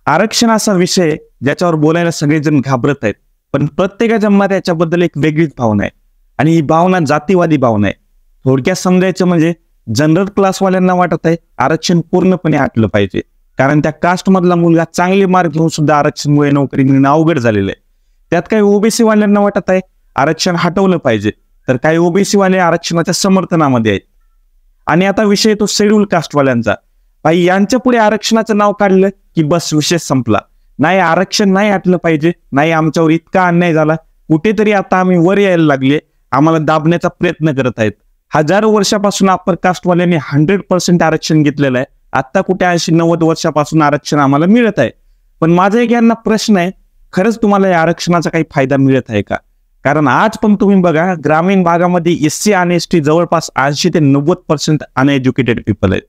आरक्षण असा विषय ज्याच्यावर बोलायला सगळेजण घाबरत आहेत, पण प्रत्येकाच्या मनात याच्याबद्दल एक वेगळीच भावना आहे आणि ही भावना जातीवादी भावना आहे. थोडक्यात समजायचं म्हणजे जनरल क्लासवाल्यांना वाटत आहे आरक्षण पूर्णपणे हटलं पाहिजे, कारण त्या कास्ट मधला मुलगा चांगले मार्क घेऊन सुद्धा आरक्षणमुळे नोकरी मिळणं अवघड झालेलं आहे. त्यात काही ओबीसी वाल्यांना वाटत आहे आरक्षण हटवलं पाहिजे, तर काही ओबीसी वाले आरक्षणाच्या समर्थनामध्ये आहेत. आणि आता विषय येतो शेड्यूल कास्टवाल्यांचा. भाई, यांच्या पुढे आरक्षणाचं नाव काढलं की बस विषय संपला. नाही, आरक्षण नाही हटलं पाहिजे, नाही आमच्यावर इतका अन्याय झाला, कुठेतरी आता आम्ही वर यायला लागले, आम्हाला दाबण्याचा प्रयत्न करत आहेत. हजारो वर्षापासून अप्पर कास्टवाल्यांनी 100% आरक्षण घेतलेलं आहे. आता कुठे 80-90 वर्षापासून आरक्षण आम्हाला मिळत आहे. पण माझा एक यांना प्रश्न आहे, खरंच तुम्हाला या आरक्षणाचा काही फायदा मिळत आहे का? कारण आज पण तुम्ही बघा, ग्रामीण भागामध्ये एससी आणि एसटी जवळपास 80 ते 90% अनएज्युकेटेड पीपल आहेत.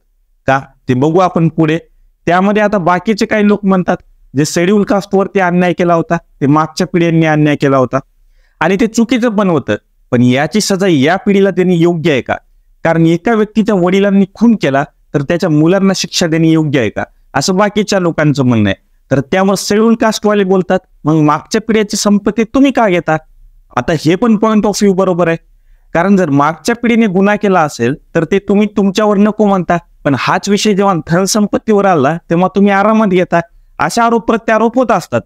का ते बघू आपण पुढे. त्यामध्ये आता बाकीचे काही लोक म्हणतात जे शेड्यूल कास्टवरती अन्याय केला होता ते मागच्या पिढ्यांनी अन्याय केला होता आणि ते चुकीचं पण होतं. पण याची सजा या पिढीला देणे योग्य आहे का? कारण एका व्यक्तीच्या वडिलांनी खून केला तर त्याच्या मुलांना शिक्षा देणे योग्य आहे का, असं बाकीच्या लोकांचं म्हणणं आहे. तर त्यामुळे शेड्यूल कास्टवाले बोलतात मग मागच्या पिढीची संपत्ती तुम्ही का घेता? आता हे पण पॉइंट ऑफ व्ह्यू बरोबर आहे, कारण जर मागच्या पिढीने गुन्हा केला असेल तर ते तुम्ही तुमच्यावर नको म्हणता, पण हाच विषय जेव्हा धनसंपत्तीवर आला तेव्हा तुम्ही आरामात घेता. अशा आरोप प्रत्यारोप होत असतात.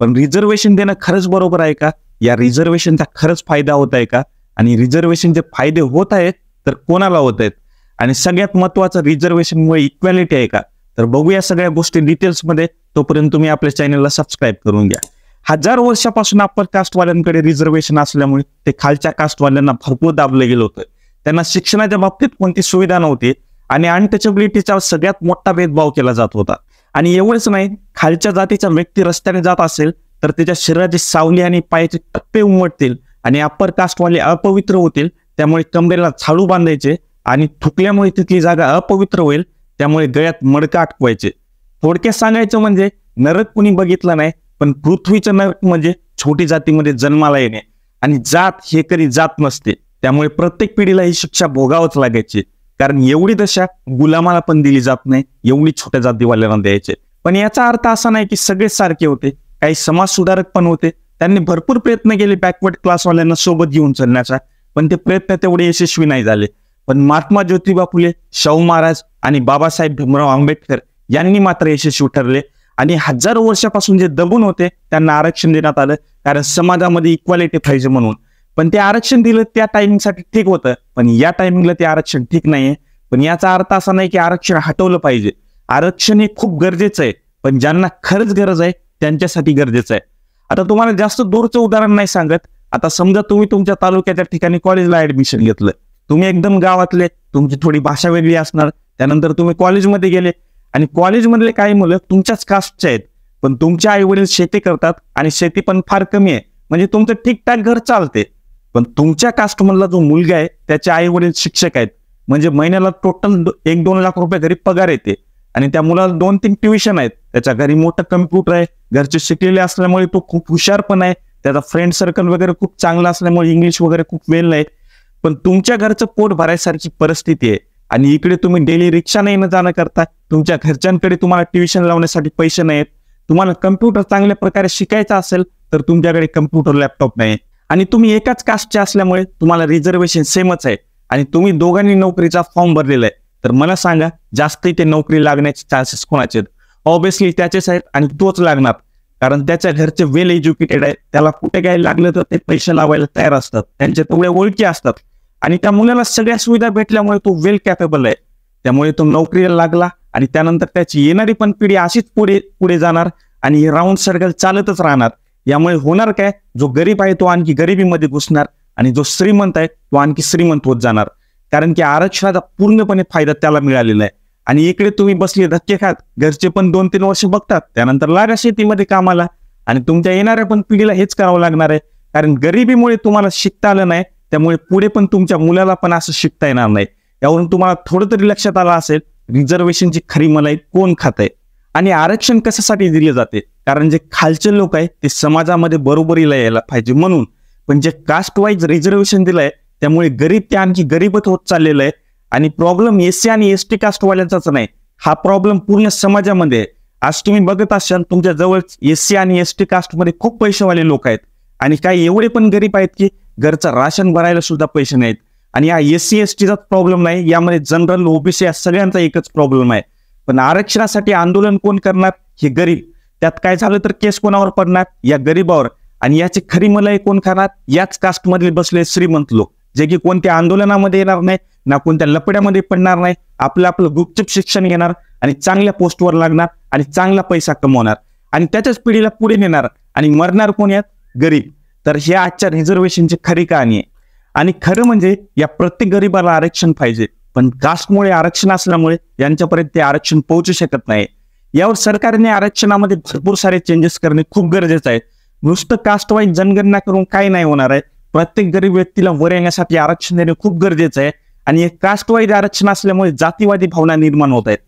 पण रिझर्वेशन देणं खरंच बरोबर आहे का? या रिझर्वेशनचा खरंच फायदा होत आहे का? आणि रिझर्वेशनचे फायदे होत आहेत तर कोणाला होत आहेत? आणि सगळ्यात महत्वाचं, रिझर्वेशनमुळे इक्वॅलिटी आहे का? तर बघूया सगळ्या गोष्टी डिटेल्समध्ये. तोपर्यंत तुम्ही आपल्या चॅनलला सबस्क्राईब करून घ्या. हजारो वर्षापासून अप्पर कास्टवाल्यांकडे रिझर्वेशन असल्यामुळे ते खालच्या कास्टवाल्यांना भरपूर दाबलं गेलं होतं. त्यांना शिक्षणाच्या बाबतीत कोणती सुविधा नव्हती आणि अनटचेबिलिटीचा सगळ्यात मोठा भेदभाव केला जात होता. आणि एवढंच नाही, खालच्या जातीचा व्यक्ती रस्त्याने जात असेल तर त्याच्या शरीराची सावली आणि पायाचे टप्पे उमटतील आणि अप्पर कास्टवाले अपवित्र होतील, त्यामुळे कमरेला झाडू बांधायचे आणि थुकल्यामुळे तिथली जागा अपवित्र होईल, त्यामुळे गळ्यात मडकं अटकवायचे. थोडक्यात सांगायचं म्हणजे नरक कुणी बघितलं नाही, पण पृथ्वीचं नरक म्हणजे छोटी जातीमध्ये जन्माला येणे. आणि जात हे कधी जात नसते, त्यामुळे प्रत्येक पिढीला ही शिक्षा भोगावंच लागायची. कारण एवढी दशा गुलामाला पण दिली जात नाही, एवढी छोट्या जातीवाल्यांना द्यायचे. पण याचा अर्थ असा नाही की सगळेच सारखे होते. काही समाज सुधारक पण होते, त्यांनी भरपूर प्रयत्न केले बॅकवर्ड क्लासवाल्यांना सोबत घेऊन चालण्याचा, पण ते प्रयत्न तेवढे यशस्वी नाही झाले. पण महात्मा ज्योतिबा फुले, शाहू महाराज आणि बाबासाहेब भीमराव आंबेडकर यांनी मात्र यशस्वी ठरले आणि हजारो वर्षापासून जे दबून होते त्यांना आरक्षण देण्यात आलं, कारण समाजामध्ये इक्वालिटी पाहिजे म्हणून. पण ते आरक्षण दिलं त्या टायमिंगसाठी ठीक होतं, पण या टायमिंगला ते आरक्षण ठीक नाहीये. पण याचा अर्थ असा नाही की आरक्षण हटवलं पाहिजे. आरक्षण हे खूप गरजेचं आहे, पण ज्यांना खरंच गरज आहे त्यांच्यासाठी गरजेचं आहे. आता तुम्हाला जास्त दूरचं उदाहरण नाही सांगत. आता समजा तुम्ही तुमच्या तालुक्याच्या ठिकाणी कॉलेजला ऍडमिशन घेतलं, तुम्ही एकदम गावातले, तुमची थोडी भाषा वेगळी असणार. त्यानंतर तुम्ही कॉलेजमध्ये गेले आणि कॉलेजमधले काही मुलं तुमच्याच कास्टचे आहेत, पण तुमचे आई वडील शेती करतात आणि शेती पण फार कमी आहे, म्हणजे तुमचं ठीकठाक घर चालते. पण तुमच्या कास्टमधला जो मुलगा आहे त्याचे आई वडील शिक्षक आहेत, म्हणजे महिन्याला टोटल 1-2 लाख रुपये घरी पगार येते आणि त्या मुलाला 2-3 ट्युशन आहेत, त्याच्या घरी मोठं कम्प्युटर आहे, घरचे शिकलेले असल्यामुळे तो खूप हुशार पण आहे, त्याचा फ्रेंड सर्कल वगैरे खूप चांगला असल्यामुळे इंग्लिश वगैरे खूप वेल नाही. पण तुमच्या घरचं पोट भरायसारखी परिस्थिती आहे आणि इकडे तुम्ही डेली रिक्षा येणं जाणं करता, तुमच्या घरच्यांकडे तुम्हाला ट्युशन लावण्यासाठी पैसे नाहीत. तुम्हाला कम्प्युटर चांगल्या प्रकारे शिकायचा असेल तर तुमच्याकडे कम्प्युटर लॅपटॉप नाही आणि तुम्ही एकाच कास्टचे असल्यामुळे तुम्हाला रिझर्वेशन सेमच आहे आणि तुम्ही दोघांनी नोकरीचा फॉर्म भरलेला आहे. तर मला सांगा, जास्त इथे नोकरी लागण्याचे चान्सेस कोणाचे आहेत? ऑब्विसली त्याचेच आहेत आणि तोच लागणार, कारण त्याच्या घरचे वेल एज्युकेटेड आहे. त्याला कुठे काय लागलं तर ते पैसे लावायला तयार असतात, त्यांच्या तेवढ्या ओळखी असतात आणि त्या मुलाला सगळ्या सुविधा भेटल्यामुळे तो वेल कॅपेबल आहे. त्यामुळे तो नोकरीला लागला आणि त्यानंतर त्याची येणारी पण पिढी अशीच पुढे जाणार आणि राऊंड सर्कल चालतच राहणार. यामुळे होणार काय, जो गरीब आहे तो आणखी गरिबीमध्ये घुसणार आणि जो श्रीमंत आहे तो आणखी श्रीमंत होत जाणार, कारण की आरक्षणाचा पूर्णपणे फायदा त्याला मिळालेला आहे. आणि इकडे तुम्ही बसले धक्के खात, घरचे पण 2-3 वर्ष बघतात, त्यानंतर लागा शेतीमध्ये कामाला आणि तुमच्या येणाऱ्या पण पिढीला हेच करावं लागणार आहे. कारण गरिबीमुळे तुम्हाला शिकता आलं नाही, त्यामुळे पुढे पण तुमच्या मुलाला पण असं शिकता येणार नाही. यावरून तुम्हाला थोडं तरी लक्षात आलं असेल रिझर्वेशनची खरी मलाई कोण खात आहे. आणि आरक्षण कशासाठी दिले जाते? कारण जे खालचे लोक आहे ते समाजामध्ये बरोबरीला यायला पाहिजे म्हणून. पण जे कास्ट वाईज रिझर्वेशन दिलंय त्यामुळे गरीब ते आणखी गरीबच होत चाललेलं आहे. आणि प्रॉब्लेम एससी आणि एसटी कास्टवाल्यांचाच नाही, हा प्रॉब्लेम पूर्ण समाजामध्ये आहे. आज तुम्ही बघत असाल तुमच्या जवळ SC आणि ST कास्टमध्ये खूप पैसेवाले लोक आहेत आणि काही एवढे पण गरीब आहेत की घरचं राशन भरायला सुद्धा पैसे नाहीत. आणि हा SC STचाच प्रॉब्लेम नाही, यामध्ये जनरल OBC या सगळ्यांचा एकच प्रॉब्लेम आहे. पण आरक्षणासाठी आंदोलन कोण करणार? हे गरीब. त्यात काय झालं तर केस कोणावर पडणार? या गरीबावर. आणि याची खरी मलाई कोण खाणार? याच कास्टमधले बसले श्रीमंत लोक, जे की कोणत्या आंदोलनामध्ये येणार नाही, ना कोणत्या लपड्यामध्ये पडणार नाही. आपलं गुपचूप शिक्षण घेणार आणि चांगल्या पोस्टवर लागणार आणि चांगला पैसा कमवणार आणि त्याच्याच पिढीला पुढे नेणार. आणि मरणार कोण? यात गरीब. तर हे आजच्या रिझर्वेशनची खरी कहाणी आहे. आणि खरं म्हणजे या प्रत्येक गरीबाला आरक्षण पाहिजे, पण कास्टमुळे आरक्षण असल्यामुळे यांच्यापर्यंत ते आरक्षण पोहोचू शकत नाही. यावर सरकारने आरक्षणामध्ये भरपूर सारे चेंजेस करणे खूप गरजेचं आहे. नुसतं कास्ट वाईज जनगणना करून काही नाही होणार आहे. प्रत्येक गरीब व्यक्तीला वर येण्यासाठी आरक्षण देणे खूप गरजेचं आहे. आणि हे कास्ट वाईज आरक्षण असल्यामुळे जातीवादी भावना निर्माण होत आहेत.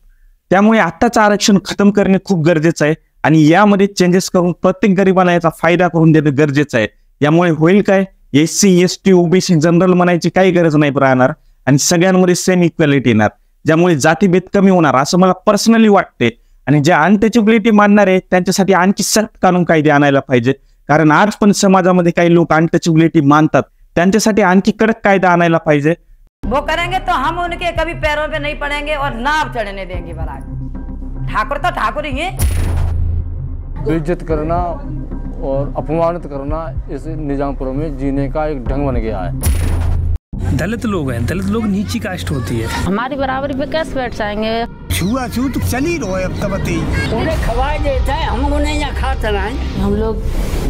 त्यामुळे आत्ताचं आरक्षण खतम करणे खूप गरजेचं आहे आणि यामध्ये चेंजेस करून प्रत्येक गरीबाला याचा फायदा करून देणं गरजेचं आहे. यामुळे होईल काय? SC ST OBC जनरल म्हणायची काही गरज नाही राहणार आणि सगळ्यांमध्ये सेम इक्वॅलिटी येणार, ज्यामुळे जातीभेद कमी होणार असं मला पर्सनली वाटते. आणि जे अनटचेबिलिटी मानणार आहे त्यांच्यासाठी आणखी सख्त कानून कायदे आणायला पाहिजे, कारण आज पण समाजामध्ये काही लोक अनटचेबिलिटी मानतात. त्यांच्यासाठी आणखी कडक कायदा आणायला पाहिजे. वो करेंगे तो हम उनके कभी पैरों पे नहीं पड़ेंगे और ना अब चढ़ने देंगे महाराज। ठाकुर तो ठाकुर ही हैं। बेइज्जत करना और अपमानित करना इस निजामपुर में जीने का एक ढंग बन गया है। दलित लोग हैं, दलित लोग नीची कास्ट होती है। हमारी बराबरी पे कैसे बैठ जाएंगे? छुआछूत चल ही रहा है अब तक। उन्हें खवाए देता है, हम उन्हें यहाँ खाते हैं। हम लोग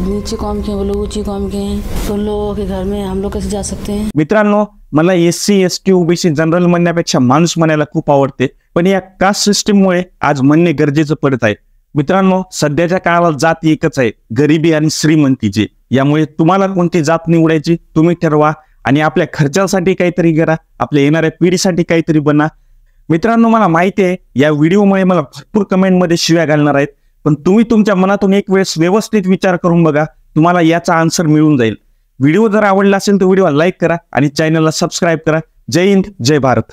नीची कौम के हैं, वो लोग ऊंची कौम के हैं, तो उन लोगों के घर में हम लोग कैसे जा सकते हैं? मित्रांनो, मला SC ST OBC जनरल म्हणण्यापेक्षा माणूस म्हणायला खूप आवडते, पण या कास्ट सिस्टीममुळे आज म्हणणे गरजेचं पडत आहे. मित्रांनो, सध्याच्या काळात जात एकच आहे, गरिबी आणि श्रीमंतीची. यामुळे तुम्हाला कोणती जात निवडायची तुम्ही ठरवा आणि आपल्या खर्चासाठी काहीतरी करा, आपल्या येणाऱ्या पिढीसाठी काहीतरी बना. मित्रांनो, मला माहिती आहे या व्हिडिओमुळे मला भरपूर कमेंटमध्ये शिव्या घालणार आहेत, पण तुम्ही तुमच्या मनातून एक वेळेस व्यवस्थित विचार करून बघा, तुम्हाला याचा आन्सर मिळून जाईल. व्हिडिओ जर आवडला असेल तर व्हिडिओला लाईक करा आणि चॅनलला सबस्क्राईब करा. जय हिंद, जय भारत.